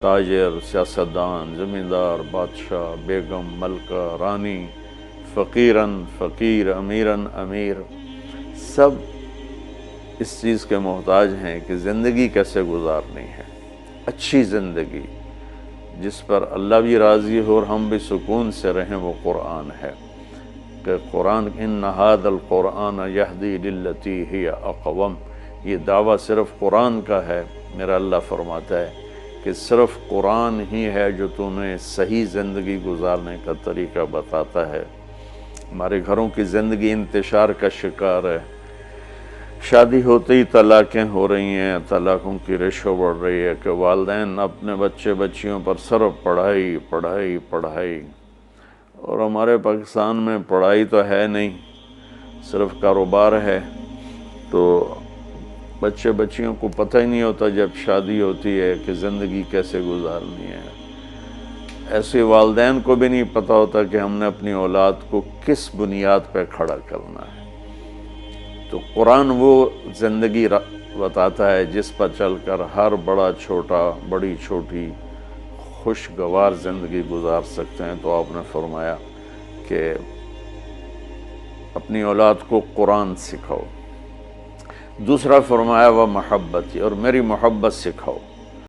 تاجر، سیاستدان، زمیندار، بادشاہ، بیگم، ملکہ، رانی، فقیراً فقیر، امیراً امیر، سب اس چیز کے محتاج ہیں کہ زندگی کیسے گزارنی ہے، اچھی زندگی جس پر اللہ بھی راضی ہو اور ہم بھی سکون سے رہیں، وہ قرآن ہے کہ قرآن ان ھذا القرآن یہدی للتی ہی اقوم، یہ دعویٰ صرف قرآن کا ہے۔ میرا اللہ فرماتا ہے کہ صرف قرآن ہی ہے جو تمہیں صحیح زندگی گزارنے کا طریقہ بتاتا ہے۔ ہمارے گھروں کی زندگی انتشار کا شکار ہے، شادی ہوتے ہی طلاقیں ہو رہی ہیں، طلاقوں کی ریشو بڑھ رہی ہے کہ والدین اپنے بچے بچیوں پر صرف پڑھائی پڑھائی پڑھائی، اور ہمارے پاکستان میں پڑھائی تو ہے نہیں، صرف کاروبار ہے، تو بچے بچیوں کو پتہ ہی نہیں ہوتا جب شادی ہوتی ہے کہ زندگی کیسے گزارنی ہے۔ ایسے والدین کو بھی نہیں پتہ ہوتا کہ ہم نے اپنی اولاد کو کس بنیاد پہ کھڑا کرنا ہے۔ تو قرآن وہ زندگی بتاتا ہے جس پر چل کر ہر بڑا چھوٹا، بڑی چھوٹی خوشگوار زندگی گزار سکتے ہیں۔ تو آپ نے فرمایا کہ اپنی اولاد کو قرآن سکھاؤ۔ دوسرا فرمایا وہ محبت، اور میری محبت سکھاؤ۔